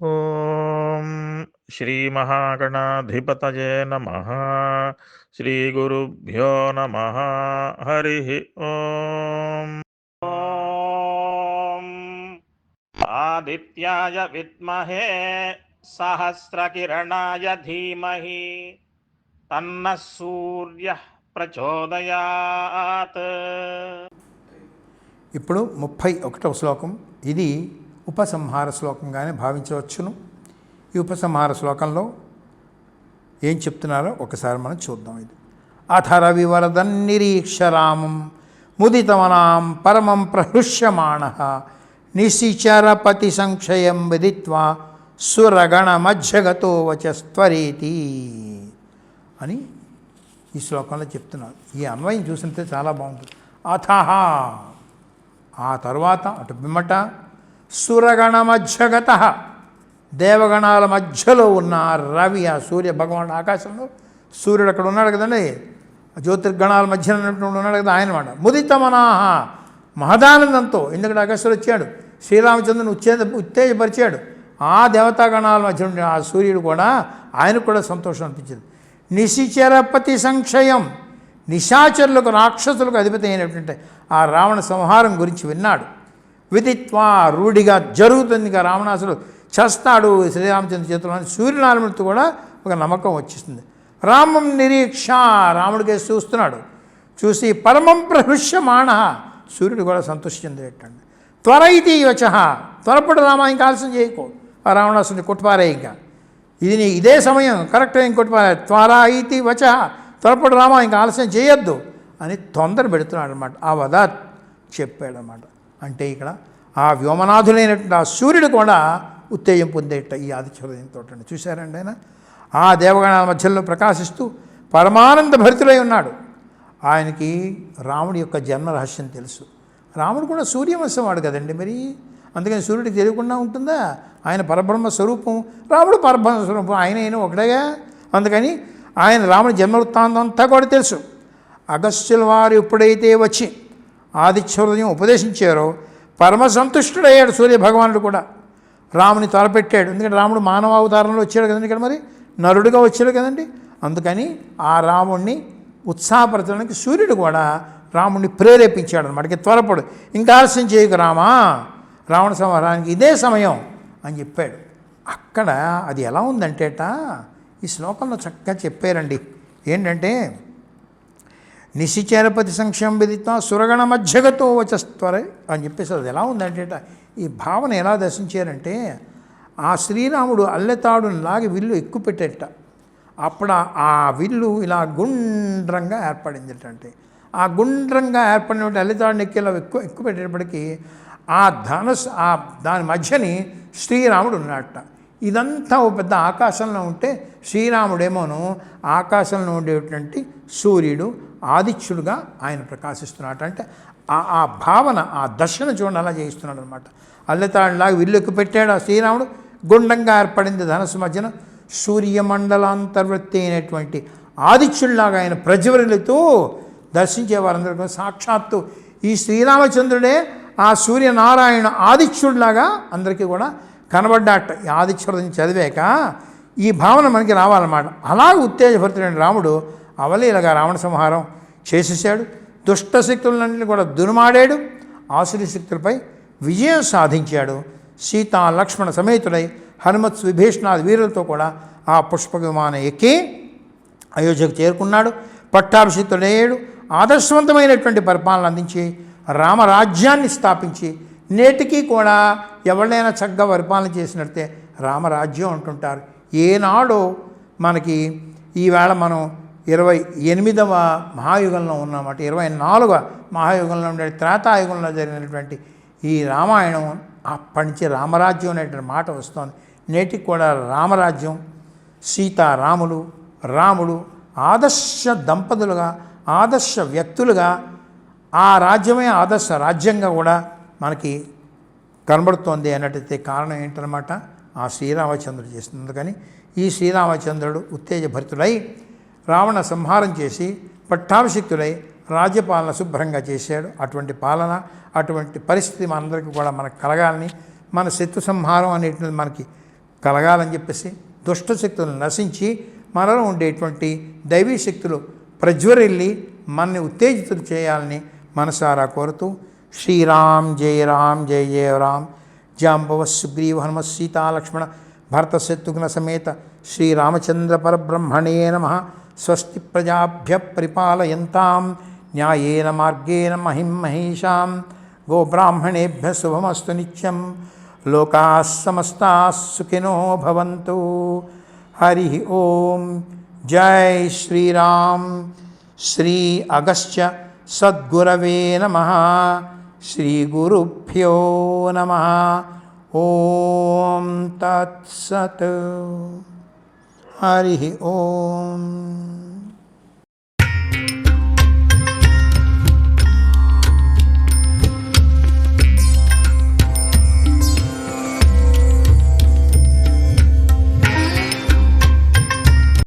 ఓం శ్రీ మహాగణాధిపతయే నమః. శ్రీ గురుభ్యో నమః. హరి ఓం. ఓం ఆదిత్యాయ విద్మహే సహస్రకిరణాయ ధీమహి తన్నః సూర్యః ప్రచోదయాత్. ఇప్పుడు 31వ శ్లోకం. ఇది ఉపసంహార శ్లోకంగానే భావించవచ్చును. ఈ ఉపసంహార శ్లోకంలో ఏం చెప్తున్నారో ఒకసారి మనం చూద్దాం. ఇది అథ రవివరదన్నిరీక్షరామం ముదితమనాం పరమం ప్రహృష్యమాణ నిశిచరపతి సంక్షయం విదిత్వా సురగణమజ్జగతో వచస్త్వరేతి అని ఈ శ్లోకంలో చెప్తున్నారు. ఈ అన్వయం చూసితే చాలా బాగుంటుంది. అథహ ఆ తర్వాత అటు పిమ్మట సురగణ మధ్యగత దేవగణాల మధ్యలో ఉన్న రవి, ఆ సూర్య భగవానుడు ఆకాశంలో సూర్యుడు అక్కడ ఉన్నాడు కదండి, జ్యోతిర్గణాల మధ్యన ఉన్నాడు కదా ఆయన మాట. ముదితమనాహ మహదానందంతో, ఎందుకంటే అగస్త్యుడు వచ్చాడు, శ్రీరామచంద్రుని ఉత్తేజపరిచాడు. ఆ దేవతాగణాల మధ్య ఉండే ఆ సూర్యుడు కూడా ఆయనకు కూడా సంతోషం అనిపించింది. నిశిచరపతి సంక్షయం, నిశాచరులకు రాక్షసులకు అధిపతి అయినటువంటి ఆ రావణ సంహారం గురించి విన్నాడు. విదిత్వా రూఢిగా జరుగుతుంది, ఇక రావణాసుడు చేస్తాడు శ్రీరామచంద్ర చేతుల్లో, సూర్యనారాయణతో కూడా ఒక నమ్మకం వచ్చేస్తుంది. రామం నిరీక్ష, రాముడికే చూస్తున్నాడు. చూసి పరమం ప్రహృష్యమాణ, సూర్యుడు కూడా సంతోషి చెందేటండి. త్వర ఇది వచ, త్వరపడు రామ, ఇంకా ఆలస్యం చేయకో, ఆ రావణాసుడిని కొట్టుపారే, ఇంకా ఇదే సమయం కరెక్ట్, ఇంకొట్టుపారే. త్వర ఇది వచ, త్వరపడు రామ, ఇంకా ఆలస్యం చేయొద్దు అని తొందర పెడుతున్నాడు అనమాట. ఆ వదాత్ చెప్పాడనమాట. అంటే ఇక్కడ ఆ వ్యోమనాథులైనటువంటి ఆ సూర్యుడు కూడా ఉత్తేజం పొందేట ఈ ఆదిత్యోదయంతో అండి. చూశారండి, ఆయన ఆ దేవగణాల మధ్యలో ప్రకాశిస్తూ పరమానంద భరితులై ఉన్నాడు. ఆయనకి రాముడి యొక్క జన్మ రహస్యం తెలుసు. రాముడు కూడా సూర్యవంశం వాడు కదండి, మరి అందుకని సూర్యుడికి తెలియకుండా ఉంటుందా? ఆయన పరబ్రహ్మ స్వరూపం, రాముడు పరబ్రహ్మ స్వరూపం, ఆయన ఒకటేగా. అందుకని ఆయన రాముడి జన్మ వృత్తాంతం అంతా కూడా తెలుసు. అగస్త్యుల వారు ఎప్పుడైతే వచ్చి ఆదిత్యోదయం ఉపదేశించారో పరమ సంతుష్టుడయ్యాడు సూర్య భగవానుడు కూడా. రాముని త్వరపెట్టాడు, ఎందుకంటే రాముడు మానవ అవతారంలో వచ్చాడు కదండి, ఇక్కడ మరి నరుడుగా వచ్చాడు కదండి. అందుకని ఆ రాముడిని ఉత్సాహపరచడానికి సూర్యుడు కూడా రాముడిని ప్రేరేపించాడు అనమాట. త్వరపడు, ఇంకా ఆలస్యం చేయకు రామా, రావణ సంహారానికి ఇదే సమయం అని చెప్పాడు. అక్కడ అది ఎలా ఉందంటేట ఈ శ్లోకంలో చక్కగా చెప్పారండి. ఏంటంటే నిశిచరపతి సంక్షయం విదిత్వా సురగణ మధ్యగతో వచస్త్వరే అని చెప్పేసి అది ఎలా ఉందంటే ఈ భావన ఎలా దర్శించారంటే, ఆ శ్రీరాముడు అల్లెతాడుని లాగి విల్లు ఎక్కువ పెట్టేట. అప్పుడు ఆ విల్లు ఇలా గుండ్రంగా ఏర్పడింది. అంటే ఆ గుండ్రంగా ఏర్పడినటువంటి అల్లెతాడుని ఎక్కేలా ఎక్కువ పెట్టేటప్పటికీ ఆ దాని మధ్యని శ్రీరాముడు ఉన్నట్ట. ఇదంతా ఓ పెద్ద ఆకాశంలో ఉంటే శ్రీరాముడేమోను ఆకాశంలో ఉండేటువంటి సూర్యుడు ఆదిత్యుడుగా ఆయన ప్రకాశిస్తున్నాడు. అంటే ఆ భావన, ఆ దర్శనం చూడండి అలా చేయిస్తున్నాడు అనమాట. అల్లెతాడులాగా విల్లుకు పెట్టాడు ఆ శ్రీరాముడు, గుండంగా ఏర్పడింది ధనస్సు మధ్యన సూర్యమండలాంతర్వర్తి అయినటువంటి ఆదిత్యుడిలాగా ఆయన ప్రజ్వలితూ దర్శించే వారందరికీ సాక్షాత్తు ఈ శ్రీరామచంద్రుడే ఆ సూర్యనారాయణ ఆదిత్యుడిలాగా అందరికీ కూడా కనబడ్డాట. ఈ ఆదిత్యుడిని చదివాక ఈ భావన మనకి రావాలన్నమాట. అలా ఉత్తేజభరితుడైన రాముడు అవలీలగా రావణ సంహారం చేసేసాడు. దుష్ట శక్తులన్నింటినీ కూడా దుర్మాడాడు, ఆసురి శక్తులపై విజయం సాధించాడు. సీతా లక్ష్మణ సమేతుడై హనుమత్ విభీషణాది వీరులతో కూడా ఆ పుష్ప విమానం ఎక్కి అయోధ్యకు చేరుకున్నాడు. పట్టాభిషిక్తుడయ్యాడు. ఆదర్శవంతమైనటువంటి పరిపాలన అందించి రామరాజ్యాన్ని స్థాపించి నేటికి కూడా ఎవరైనా చక్కగా పరిపాలన చేసినట్టే రామరాజ్యం అంటుంటారు. ఏనాడో మనకి ఈవేళ మనం 28వ మహాయుగంలో ఉన్నమాట, 24వ మహాయుగంలో ఉండే త్రేతాయుగంలో జరిగినటువంటి ఈ రామాయణం అప్పటి నుంచి రామరాజ్యం అనేటువంటి మాట వస్తుంది. నేటికి కూడా రామరాజ్యం, సీతారాములు, రాముడు ఆదర్శ దంపతులుగా, ఆదర్శ వ్యక్తులుగా, ఆ రాజ్యమే ఆదర్శ రాజ్యంగా కూడా మనకి కనబడుతోంది అన్నట్టయితే కారణం ఏంటనమాట, ఆ శ్రీరామచంద్రుడు చేస్తుంది. అందుకని ఈ శ్రీరామచంద్రుడు ఉత్తేజభరితుడై రావణ సంహారం చేసి పట్టాభిషిక్తుడై రాజ్యపాలన శుభ్రంగా చేశాడు. అటువంటి పాలన, అటువంటి పరిస్థితి మనందరికీ కూడా మనకు కలగాలని, మన శత్రు సంహారం అనేటువంటిది మనకి కలగాలని చెప్పేసి దుష్ట శక్తులు నశించి మనలో ఉండేటువంటి దైవీ శక్తులు ప్రజ్వరిల్లి మనని ఉత్తేజితులు చేయాలని మనసారా కోరుతూ శ్రీరామ్ జయ రామ్ జయ జయ రామ్ జాంబవ సుగ్రీవ హనుమ సీతా లక్ష్మణ భరత శత్రుఘ్న సమేత శ్రీరామచంద్ర పరబ్రహ్మణే నమః. స్వస్తి ప్రజాభ్య పరిపాలయంతాం న్యాయేన మార్గేణ మహిం మహేషాం. గోబ్రాహ్మణేభ్య శుభమస్తు నిత్యం. లోకాः సమస్తాः సుఖినో భవంతు. హరి ఓం. జై శ్రీరామ్. శ్రీ అగస్త్య సద్గురవే నమః. శ్రీ గురుభ్యో నమః. ఓం తత్సత్. హరి ఓం.